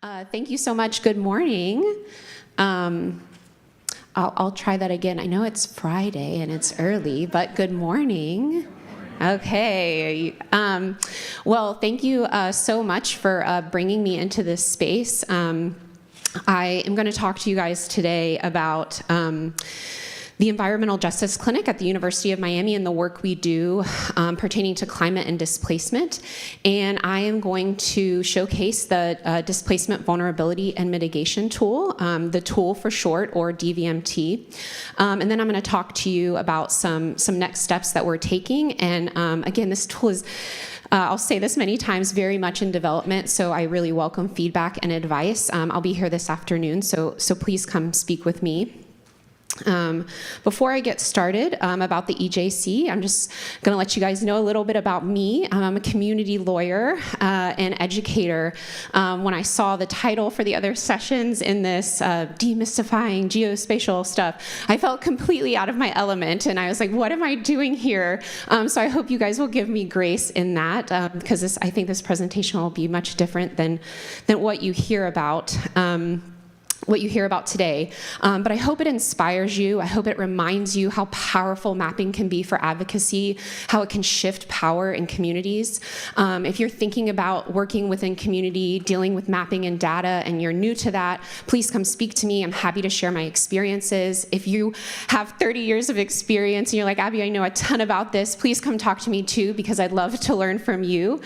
Thank you so much. Good morning. I'll try that again. I know it's Friday and it's early, but good morning. Okay. Well, thank you so much for bringing me into this space. I am going to talk to you guys today about the Environmental Justice Clinic at the University of Miami and the work we do pertaining to climate and displacement. And I am going to showcase the Displacement Vulnerability and Mitigation tool, the tool for short, or DVMT. And then I'm going to talk to you about some next steps that we're taking. And again, this tool is, I'll say this many times, very much in development, so I really welcome feedback and advice. I'll be here this afternoon, so please come speak with me. Before I get started about the EJC, I'm just going to let you guys know a little bit about me. I'm a community lawyer and educator. When I saw the title for the other sessions in this demystifying geospatial stuff, I felt completely out of my element, and I was like, what am I doing here? So I hope you guys will give me grace in that, because I think this presentation will be much different than what you hear about. Today. But I hope it inspires you. I hope it reminds you how powerful mapping can be for advocacy, how it can shift power in communities. If you're thinking about working within community, dealing with mapping and data, and you're new to that, please come speak to me. I'm happy to share my experiences. If you have 30 years of experience and you're like, Abby, I know a ton about this, please come talk to me too, because I'd love to learn from you,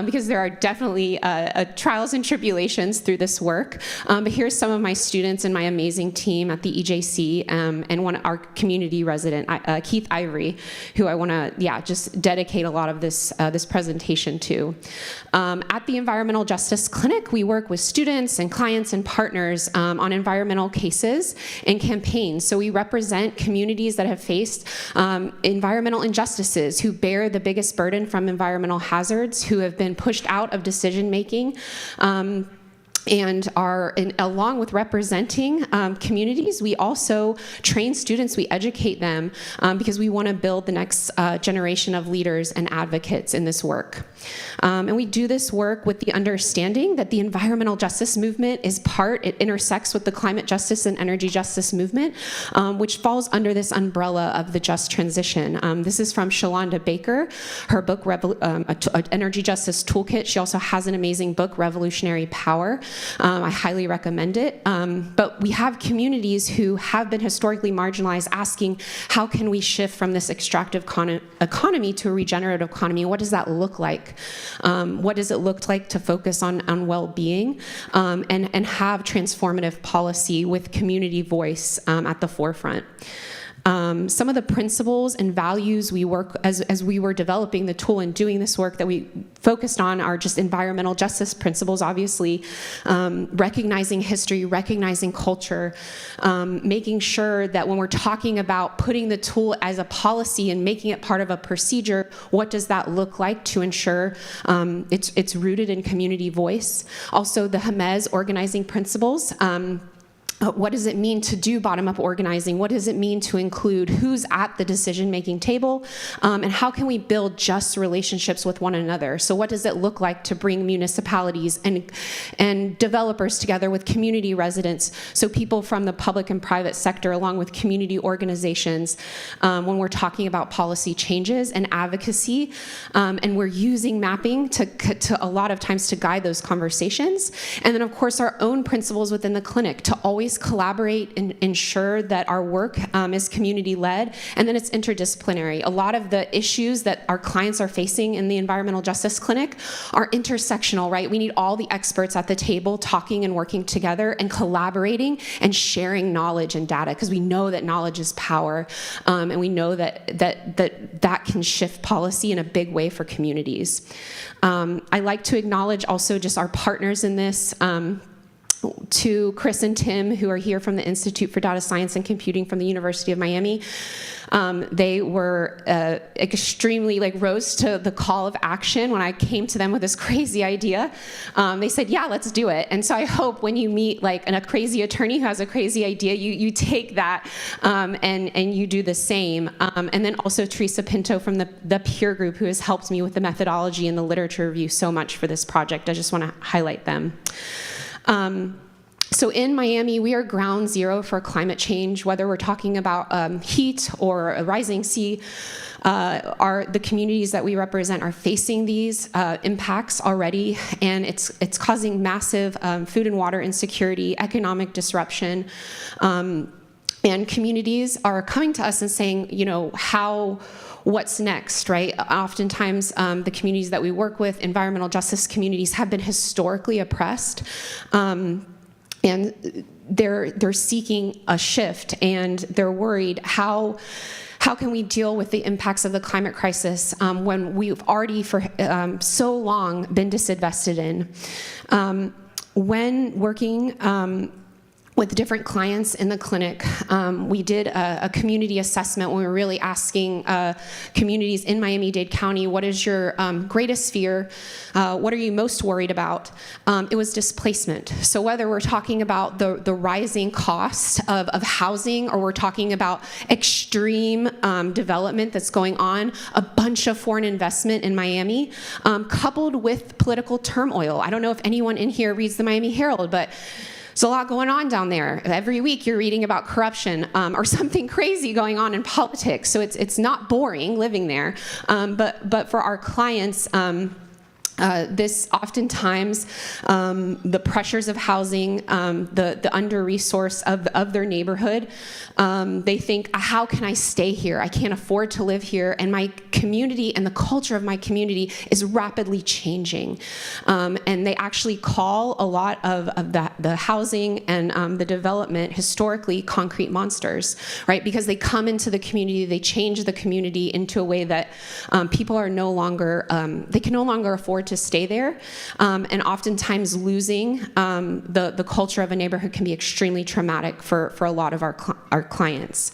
because there are definitely trials and tribulations through this work. But here's some of my students and my amazing team at the EJC, and our community resident, Keith Ivory, who I want to just dedicate a lot of this presentation to. At the Environmental Justice Clinic, we work with students and clients and partners on environmental cases and campaigns. So we represent communities that have faced environmental injustices, who bear the biggest burden from environmental hazards, who have been pushed out of decision making, and along with representing communities, we also train students, we educate them, because we want to build the next generation of leaders and advocates in this work. And we do this work with the understanding that the environmental justice movement it intersects with the climate justice and energy justice movement, which falls under this umbrella of the just transition. This is from Shalonda Baker, her book, Energy Justice Toolkit. She also has an amazing book, Revolutionary Power. I highly recommend it. But we have communities who have been historically marginalized asking, how can we shift from this extractive economy to a regenerative economy? What does that look like? What does it look like to focus on well-being and have transformative policy with community voice at the forefront? Some of the principles and values we work as we were developing the tool and doing this work that we focused on are just environmental justice principles, obviously, recognizing history, recognizing culture, making sure that when we're talking about putting the tool as a policy and making it part of a procedure, what does that look like to ensure it's rooted in community voice? Also, the Hermes organizing principles. What does it mean to do bottom-up organizing? What does it mean to include who's at the decision-making table? And how can we build just relationships with one another? So what does it look like to bring municipalities and developers together with community residents, so people from the public and private sector, along with community organizations, when we're talking about policy changes and advocacy, and we're using mapping to a lot of times to guide those conversations. And then, of course, our own principles within the clinic to always collaborate and ensure that our work is community-led, and then it's interdisciplinary. A lot of the issues that our clients are facing in the Environmental Justice Clinic are intersectional, right? We need all the experts at the table talking and working together and collaborating and sharing knowledge and data, because we know that knowledge is power, and we know that can shift policy in a big way for communities. I like to acknowledge also just our partners in this, to Chris and Tim, who are here from the Institute for Data Science and Computing from the University of Miami. They were extremely, rose to the call of action when I came to them with this crazy idea. They said, yeah, let's do it. And so I hope when you meet a crazy attorney who has a crazy idea, you take that and you do the same. And then also Teresa Pinto from the peer group, who has helped me with the methodology and the literature review so much for this project. I just want to highlight them. So in Miami, we are ground zero for climate change, whether we're talking about heat or a rising sea. The communities that we represent are facing these impacts already, and it's causing massive food and water insecurity, economic disruption, and communities are coming to us and saying, what's next, right? Oftentimes, the communities that we work with, environmental justice communities, have been historically oppressed. And they're seeking a shift, and they're worried how can we deal with the impacts of the climate crisis when we've already for so long been disinvested in. When working with different clients in the clinic, we did a community assessment when we were really asking communities in Miami-Dade County, what is your greatest fear? What are you most worried about? It was displacement. So whether we're talking about the rising cost of housing, or we're talking about extreme development that's going on, a bunch of foreign investment in Miami, coupled with political turmoil. I don't know if anyone in here reads the Miami Herald, but there's a lot going on down there. Every week you're reading about corruption or something crazy going on in politics. So it's not boring living there. But for our clients, this oftentimes, the pressures of housing, the under-resource of their neighborhood, they think, how can I stay here? I can't afford to live here, and my community and the culture of my community is rapidly changing. And they actually call a lot of the housing and the development historically concrete monsters, right? Because they come into the community, they change the community into a way that people are no longer, they can no longer afford to stay there, and oftentimes losing the culture of a neighborhood can be extremely traumatic for a lot of our clients.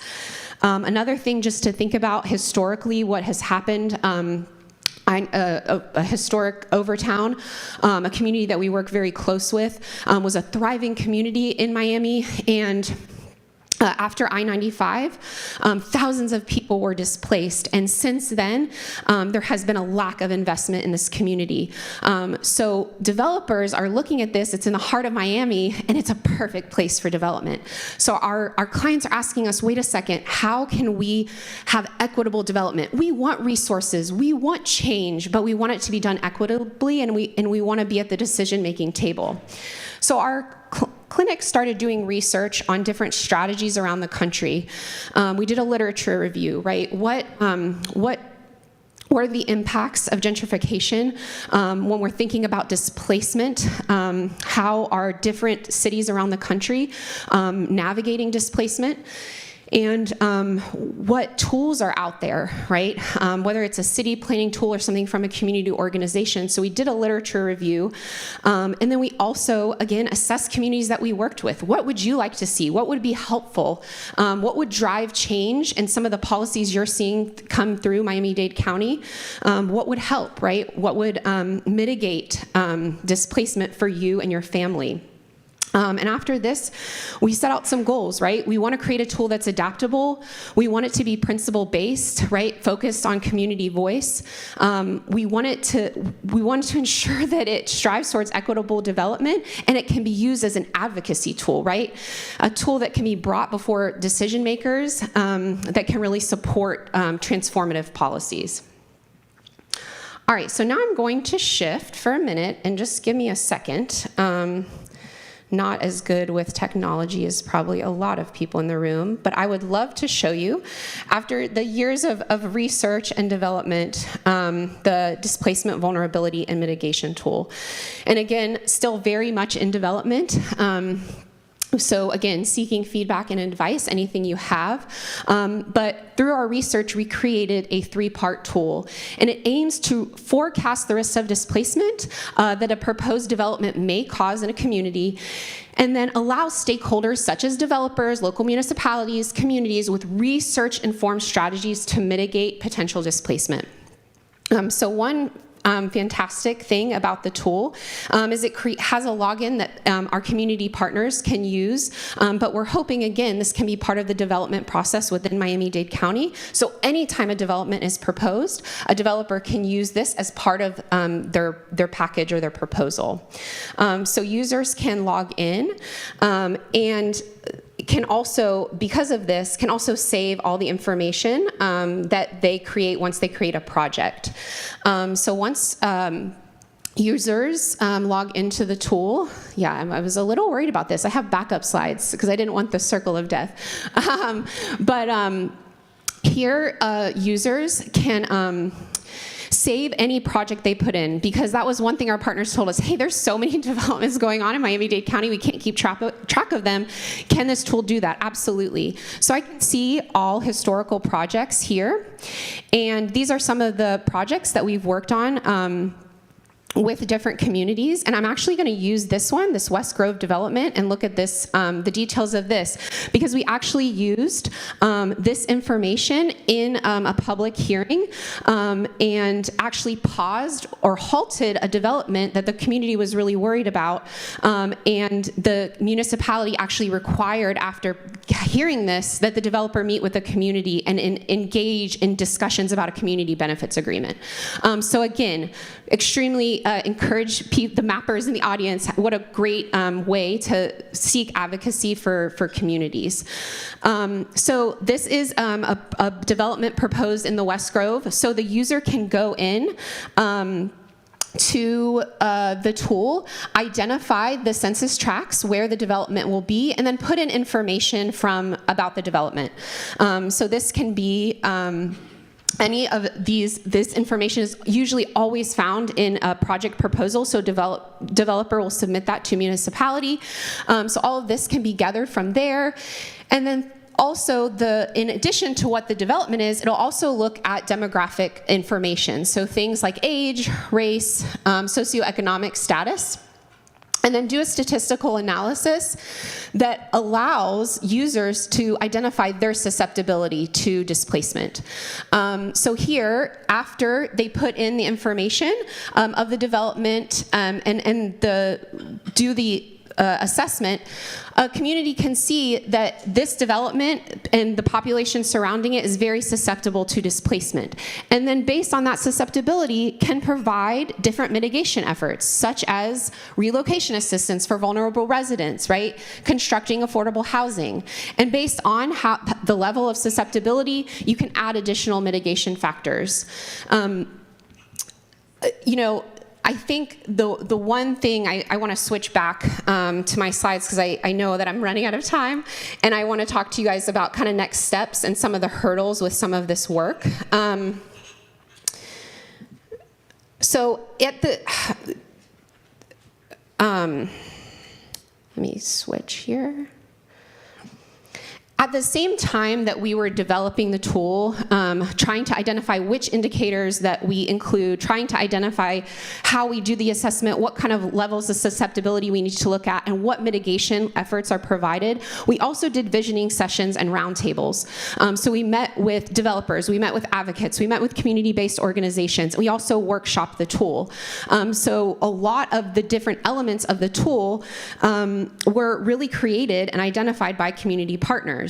Another thing just to think about historically, what has happened, a historic Overtown, a community that we work very close with, was a thriving community in Miami, and after I-95, thousands of people were displaced, and since then, there has been a lack of investment in this community. So developers are looking at this, it's in the heart of Miami, and it's a perfect place for development. So our clients are asking us, wait a second, how can we have equitable development? We want resources, we want change, but we want it to be done equitably, and we want to be at the decision-making table. So our clinic started doing research on different strategies around the country. We did a literature review, right? What are the impacts of gentrification when we're thinking about displacement? How are different cities around the country navigating displacement? And what tools are out there, right? Whether it's a city planning tool or something from a community organization. So we did a literature review. And then we also, again, assessed communities that we worked with. What would you like to see? What would be helpful? What would drive change in some of the policies you're seeing come through Miami-Dade County? What would help, right? What would mitigate displacement for you and your family? And after this, we set out some goals, right? We want to create a tool that's adaptable. We want it to be principle-based, right? Focused on community voice. We want to ensure that it strives towards equitable development, and it can be used as an advocacy tool, right? A tool that can be brought before decision makers that can really support transformative policies. All right, so now I'm going to shift for a minute, and just give me a second. Not as good with technology as probably a lot of people in the room, but I would love to show you, after the years of research and development, the displacement, vulnerability, and mitigation tool. And again, still very much in development. So again, seeking feedback and advice, anything you have. But through our research, we created a 3-part tool, and it aims to forecast the risks of displacement that a proposed development may cause in a community, and then allow stakeholders such as developers, local municipalities, communities with research-informed strategies to mitigate potential displacement. So one fantastic thing about the tool is it has a login that our community partners can use, but we're hoping, again, this can be part of the development process within Miami-Dade County. So anytime a development is proposed, a developer can use this as part of their package or their proposal. So users can log in and can also, because of this, can also save all the information that they create once they create a project. So once users log into the tool, I was a little worried about this. I have backup slides because I didn't want the circle of death. Here, users can save any project they put in, because that was one thing our partners told us. Hey, there's so many developments going on in Miami-Dade County, we can't keep track of them. Can this tool do that? Absolutely. So I can see all historical projects here, and these are some of the projects that we've worked on with different communities, and I'm actually going to use this one, this West Grove development, and look at this, the details of this, because we actually used this information in a public hearing and actually paused or halted a development that the community was really worried about, and the municipality actually required, after hearing this, that the developer meet with the community and engage in discussions about a community benefits agreement. So again, extremely encourage the mappers in the audience. What a great way to seek advocacy for communities. So this is a development proposed in the West Grove. So the user can go in to the tool, identify the census tracts where the development will be, and then put in information about the development. So this can be any of this information is usually always found in a project proposal, so developer will submit that to municipality. So all of this can be gathered from there. And then also, in addition to what the development is, it'll also look at demographic information. So things like age, race, socioeconomic status. And then do a statistical analysis that allows users to identify their susceptibility to displacement. So here, after they put in the information of the development and do the assessment, a community can see that this development and the population surrounding it is very susceptible to displacement. And then based on that susceptibility, can provide different mitigation efforts, such as relocation assistance for vulnerable residents, right? Constructing affordable housing. And based on the level of susceptibility, you can add additional mitigation factors. I think the one thing, I want to switch back to my slides, because I know that I'm running out of time, and I want to talk to you guys about kind of next steps and some of the hurdles with some of this work. So at the, let me switch here. At the same time that we were developing the tool, trying to identify which indicators that we include, trying to identify how we do the assessment, what kind of levels of susceptibility we need to look at, and what mitigation efforts are provided, we also did visioning sessions and roundtables. So we met with developers, we met with advocates, we met with community-based organizations, and we also workshopped the tool. So a lot of the different elements of the tool were really created and identified by community partners.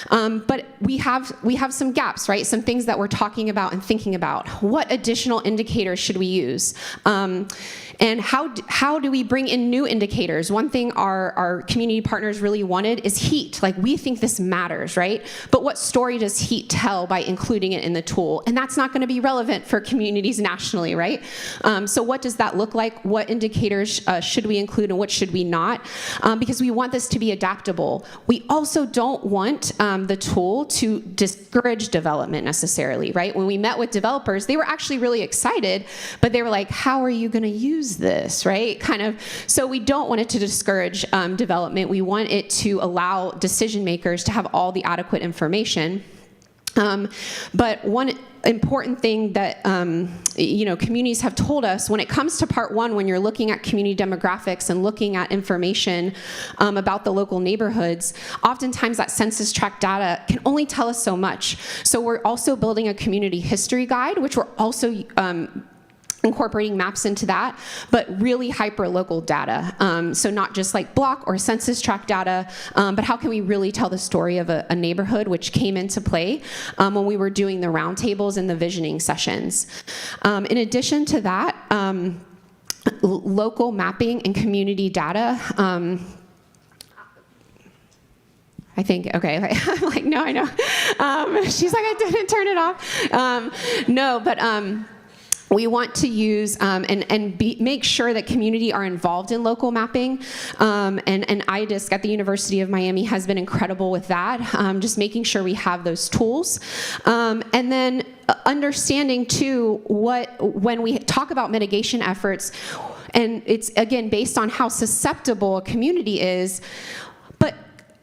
But we have some gaps, right? Some things that we're talking about and thinking about. What additional indicators should we use? And how do we bring in new indicators? One thing our community partners really wanted is heat. Like, we think this matters, right? But what story does heat tell by including it in the tool? And that's not going to be relevant for communities nationally, right? So what does that look like? What indicators should we include and what should we not? Because we want this to be adaptable. We also don't want the tool to discourage development necessarily, right? When we met with developers, they were actually really excited, but they were like, how are you going to use this, right? Kind of. So we don't want it to discourage development. We want it to allow decision makers to have all the adequate information. But one important thing that communities have told us when it comes to part one, when you're looking at community demographics and looking at information about the local neighborhoods, oftentimes that census tract data can only tell us so much. So we're also building a community history guide, which we're also incorporating maps into that, but really hyper-local data. So not just like block or census tract data, but how can we really tell the story of a neighborhood, which came into play when we were doing the roundtables and the visioning sessions. In addition to that, local mapping and community data, I think, okay, I'm like, no, I know. She's like, I didn't turn it off. No, but we want to use make sure that community are involved in local mapping, and IDISC at the University of Miami has been incredible with that, just making sure we have those tools. And then understanding too when we talk about mitigation efforts, and it's again based on how susceptible a community is, but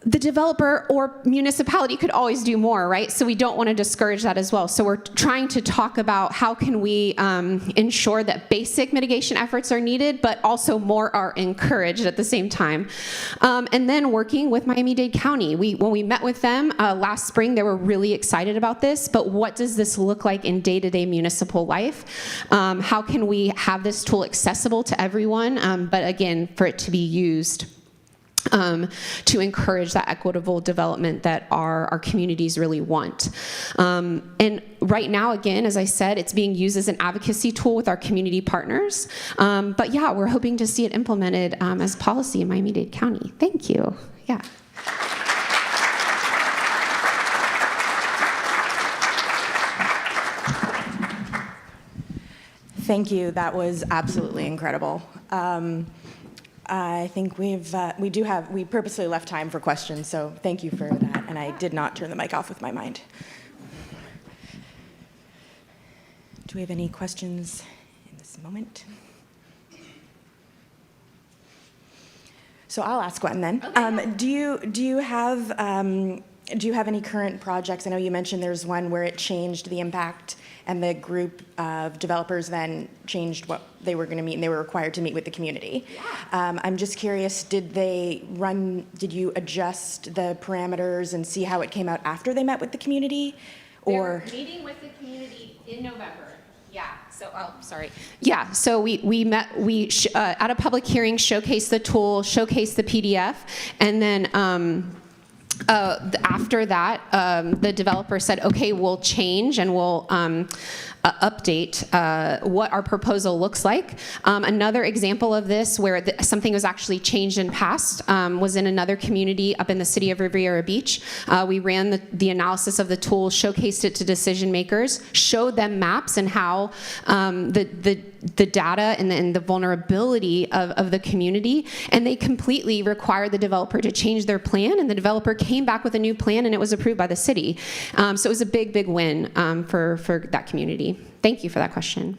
the developer or municipality could always do more, right? So we don't want to discourage that as well. So we're trying to talk about how can we ensure that basic mitigation efforts are needed, but also more are encouraged at the same time. And then working with Miami-Dade County. When we met with them last spring, they were really excited about this, but what does this look like in day-to-day municipal life? How can we have this tool accessible to everyone, but again, for it to be used to encourage that equitable development that our communities really want. And right now, again, as I said, it's being used as an advocacy tool with our community partners. But yeah, we're hoping to see it implemented as policy in Miami-Dade County. Thank you. Yeah. Thank you. That was absolutely incredible. I think we purposely left time for questions, so thank you for that. And I did not turn the mic off with my mind. Do we have any questions in this moment? So I'll ask one then. Okay. Do you have any current projects? I know you mentioned there's one where it changed the impact, and the group of developers then changed what they were going to meet, and they were required to meet with the community. Yeah. I'm just curious, did you adjust the parameters and see how it came out after they met with the community? Or they were meeting with the community in November. Yeah. So, sorry. Yeah. So we met. At a public hearing, showcased the tool, showcased the PDF, and then. After that, the developer said, okay, we'll change and we'll update what our proposal looks like. Another example of this where something was actually changed and passed was in another community up in the city of Riviera Beach. We ran the analysis of the tool, showcased it to decision makers, showed them maps and how the data and the vulnerability of the community, and they completely required the developer to change their plan, and the developer came back with a new plan and it was approved by the city. So it was a big, big win for that community. Thank you for that question.